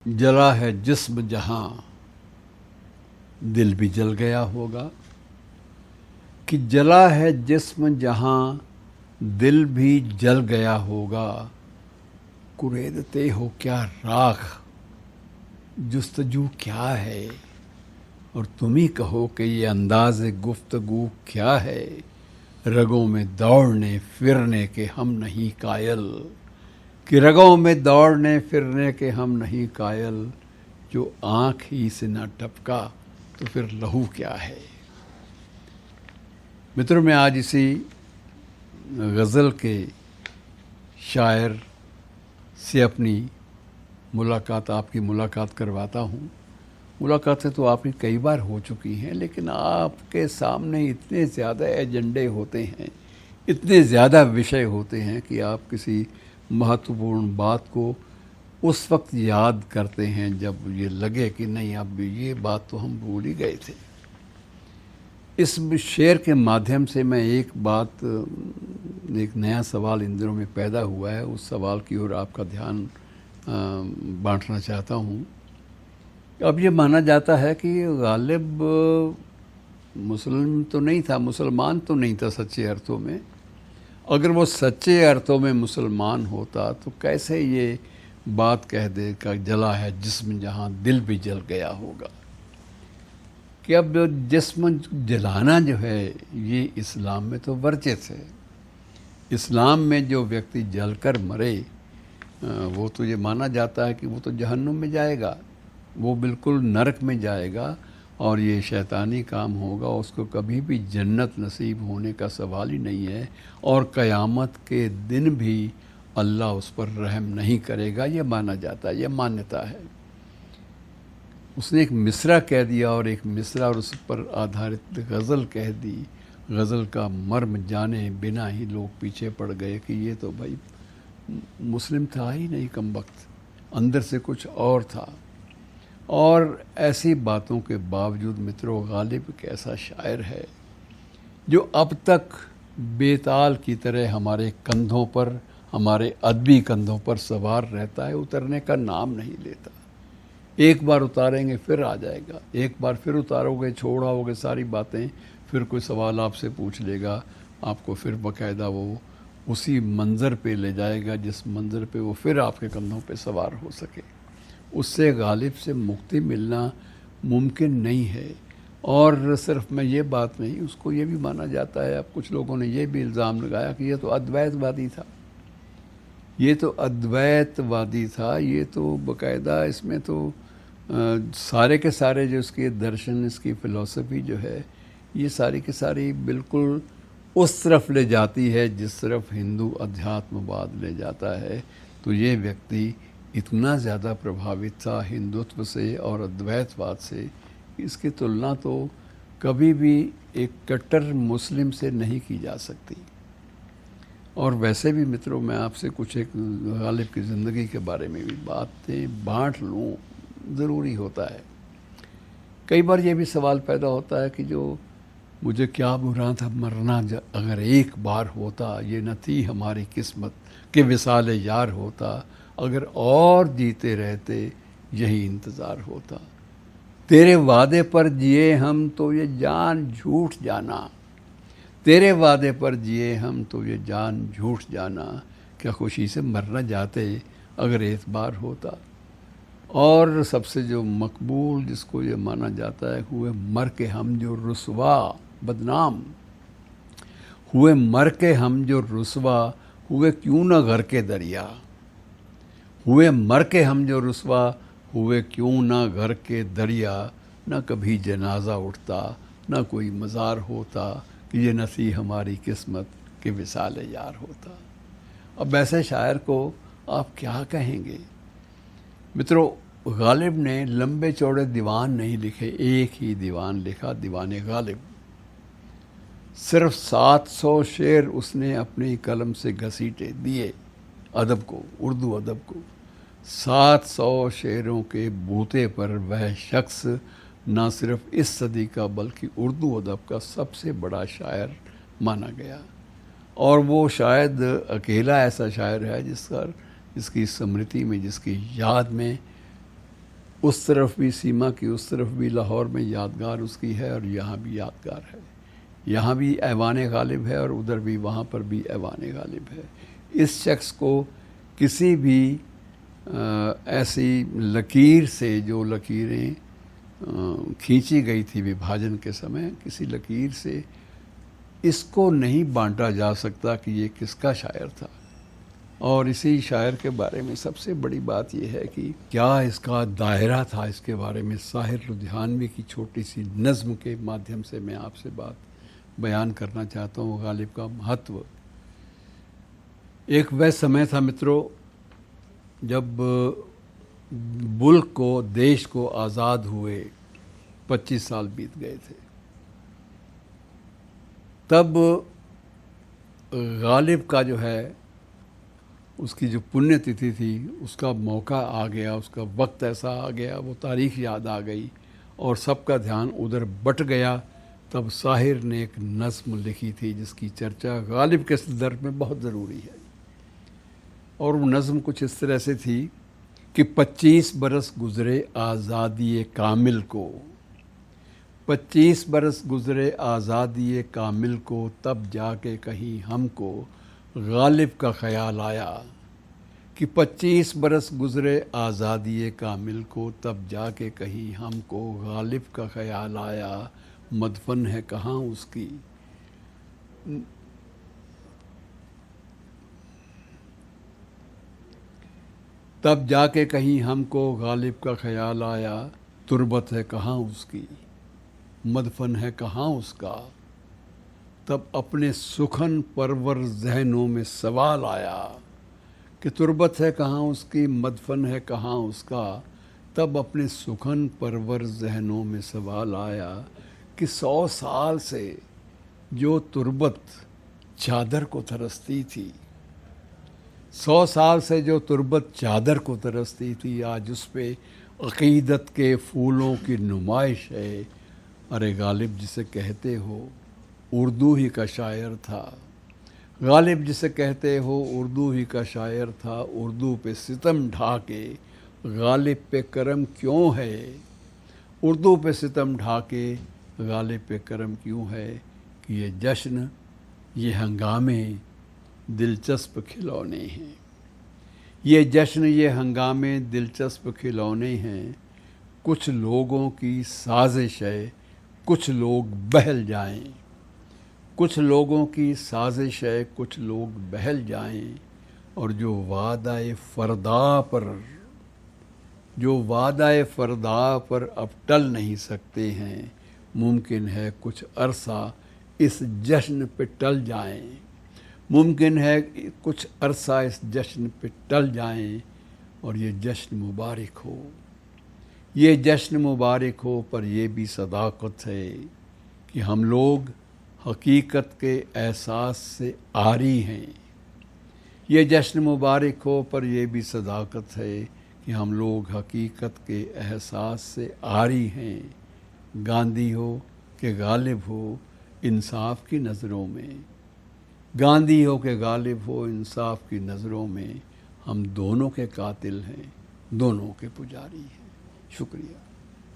जला है जिस्म जहां दिल भी जल गया होगा। कि जला है जिस्म जहां दिल भी जल गया होगा। कुरेदते हो क्या राख, जुस्तजू क्या है। और तुम ही कहो कि ये अंदाज़ गुफ्तगू क्या है। रगों में दौड़ने फिरने के हम नहीं कायल। कि रगों में दौड़ने फिरने के हम नहीं कायल। जो आँख ही से न टपका तो फिर लहू क्या है। मित्रों, मैं आज इसी गज़ल के शायर से अपनी आपकी मुलाकात करवाता हूँ। मुलाकातें तो आपकी कई बार हो चुकी हैं, लेकिन आपके सामने इतने ज़्यादा एजेंडे होते हैं, इतने ज़्यादा विषय होते हैं कि आप किसी महत्वपूर्ण बात को उस वक्त याद करते हैं जब ये लगे कि नहीं, अब ये बात तो हम भूल ही गए थे। इस शेर के माध्यम से मैं एक नया सवाल इन दिनों में पैदा हुआ है, उस सवाल की ओर आपका ध्यान बांटना चाहता हूँ। अब ये माना जाता है कि गालिब मुस्लिम तो नहीं था, मुसलमान तो नहीं था सच्चे अर्थों में। अगर वो सच्चे अर्थों में मुसलमान होता तो कैसे ये बात कह दे कि जला है जिस्म जहाँ दिल भी जल गया होगा। कि अब जो जिस्म जलाना जो है ये इस्लाम में तो वर्जित है। इस्लाम में जो व्यक्ति जलकर मरे वो तो ये माना जाता है कि वो तो जहन्नुम में जाएगा, वो बिल्कुल नरक में जाएगा और ये शैतानी काम होगा। उसको कभी भी जन्नत नसीब होने का सवाल ही नहीं है और क़यामत के दिन भी अल्लाह उस पर रहम नहीं करेगा, ये माना जाता है, ये मान्यता है। उसने एक मिसरा कह दिया और एक मिसरा और उस पर आधारित गज़ल कह दी। गज़ल का मर्म जाने बिना ही लोग पीछे पड़ गए कि ये तो भाई मुस्लिम था ही नहीं, कमबख्त, अंदर से कुछ और था। और ऐसी बातों के बावजूद मित्रों, गालिब एक ऐसा शायर है जो अब तक बेताल की तरह हमारे कंधों पर, हमारे अदबी कंधों पर सवार रहता है, उतरने का नाम नहीं लेता। एक बार उतारेंगे फिर आ जाएगा, एक बार फिर उतारोगे, छोड़ाओगे सारी बातें, फिर कोई सवाल आपसे पूछ लेगा, आपको फिर बाकायदा वो उसी मंज़र पे ले जाएगा जिस मंज़र पे वो फिर आपके कंधों पे सवार हो सके। उससे गालिब से मुक्ति मिलना मुमकिन नहीं है। और सिर्फ मैं ये बात नहीं, उसको ये भी माना जाता है, अब कुछ लोगों ने ये भी इल्ज़ाम लगाया कि ये तो अद्वैतवादी था, ये तो अद्वैतवादी था, ये तो बाकायदा इसमें तो सारे के सारे जो इसके दर्शन, इसकी फ़िलॉसफ़ी जो है, ये सारी की सारी बिल्कुल उस तरफ ले जाती है जिस तरफ हिंदू अध्यात्मवाद ले जाता है। तो ये व्यक्ति इतना ज़्यादा प्रभावित था हिंदुत्व से और अद्वैतवाद से, इसकी तुलना तो कभी भी एक कट्टर मुस्लिम से नहीं की जा सकती। और वैसे भी मित्रों, मैं आपसे कुछ एक गालिब की ज़िंदगी के बारे में भी बातें बांट लूँ, ज़रूरी होता है। कई बार ये भी सवाल पैदा होता है कि जो मुझे क्या बुरा था मरना, अगर एक बार होता, ये न थी हमारी किस्मत कि विसाल यार होता, अगर और जीते रहते यही इंतज़ार होता। तेरे वादे पर जिए हम तो ये जान झूठ जाना, तेरे वादे पर जिए हम तो ये जान झूठ जाना। क्या खुशी से मरना जाते अगर एक बार होता। और सबसे जो मकबूल जिसको ये माना जाता है, हुए मर के हम जो रुसवा बदनाम, हुए मर के हम जो रुसवा, हुए क्यों न घर के दरिया। हुए मर के हम जो रुसवा, हुए क्यों न घर के दरिया। न कभी जनाजा उठता, न कोई मज़ार होता, कि ये नसी हमारी किस्मत के विसाल यार होता। अब ऐसे शायर को आप क्या कहेंगे। मित्रों, गालिब ने लंबे चौड़े दीवान नहीं लिखे, एक ही दीवान लिखा, दीवाने गालिब। सिर्फ 700 शेर उसने अपनी कलम से घसीटे दिए अदब को, उर्दू अदब को। 700 शेरों के बूते पर वह शख्स ना सिर्फ इस सदी का बल्कि उर्दू अदब का सबसे बड़ा शायर माना गया। और वो शायद अकेला ऐसा शायर है जिसकी स्मृति में, जिसकी याद में उस तरफ भी, सीमा की उस तरफ भी लाहौर में यादगार उसकी है और यहाँ भी यादगार है। यहाँ भी ऐवान गालिब है और उधर भी, वहाँ पर भी ऐवान गालिब है। इस शख्स को किसी भी ऐसी लकीर से, जो लकीरें खींची गई थी विभाजन के समय, किसी लकीर से इसको नहीं बांटा जा सकता कि ये किसका शायर था। और इसी शायर के बारे में सबसे बड़ी बात यह है कि क्या इसका दायरा था, इसके बारे में साहिर लुधियानवी की छोटी सी नज़्म के माध्यम से मैं आपसे बात बयान करना चाहता हूँ। गालिब का महत्व। एक वह समय था मित्रों जब मुल्क को, देश को आज़ाद हुए 25 साल बीत गए थे। तब गालिब का जो है, उसकी जो पुण्यतिथि थी, उसका मौका आ गया, उसका वक्त ऐसा आ गया, वो तारीख़ याद आ गई और सबका ध्यान उधर बट गया। तब साहिर ने एक नज़्म लिखी थी जिसकी चर्चा गालिब के संदर्भ में बहुत ज़रूरी है। और वो नज़्म कुछ इस तरह से थी कि 25 बरस गुज़रे आज़ादी कामिल को, 25 बरस गुज़रे आज़ादी कामिल को, तब जाके कहीं हमको गालिब का ख़याल आया। कि 25 बरस गुज़रे आज़ादी कामिल को, तब जाके कहीं हमको गालिब का ख़याल आया। मदफन है कहाँ उसकी, तब जाके कहीं हमको गालिब का ख़याल आया। तुरबत है कहाँ उसकी, मदफन है कहाँ उसका, तब अपने सुखन परवर जहनों में सवाल आया। कि तुरबत है कहाँ उसकी, मदफन है कहाँ उसका, तब अपने सुखन परवर जहनों में सवाल आया। कि 100 साल से जो तुरबत चादर को तरसती थी, 100 साल से जो तुरबत चादर को तरसती थी, आज उस पे अक़ीदत के फूलों की नुमाइश है। अरे गालिब जिसे कहते हो उर्दू ही का शायर था, गालिब जिसे कहते हो उर्दू ही का शायर था। उर्दू पे सितम ढाके गालिब पे करम क्यों है, उर्दू पे सितम ढाके गालिब पे करम क्यों है। कि ये जश्न, ये हंगामे दिलचस्प खिलौने हैं, ये जश्न, ये हंगामे दिलचस्प खिलौने हैं। कुछ लोगों की साजिश है कुछ लोग बहल जाएं, कुछ लोगों की साजिश है कुछ लोग बहल जाएं। और जो वादाए फ़रदा पर अब टल नहीं सकते हैं, मुमकिन है कुछ अरसा इस जश्न पे टल जाएं, मुमकिन है कुछ अरसा इस जश्न पे टल जाएं। और ये जश्न मुबारक हो, ये जश्न मुबारक हो, पर ये भी सदाकत है कि हम लोग हकीकत के एहसास से आरी हैं। ये जश्न मुबारक हो, पर ये भी सदाकत है कि हम लोग हकीकत के एहसास से आरी हैं। गांधी हो कि गालिब हो इंसाफ की नज़रों में, गांधी हो कि गालिब हो इंसाफ की नज़रों में, हम दोनों के कातिल हैं, दोनों के पुजारी हैं। शुक्रिया।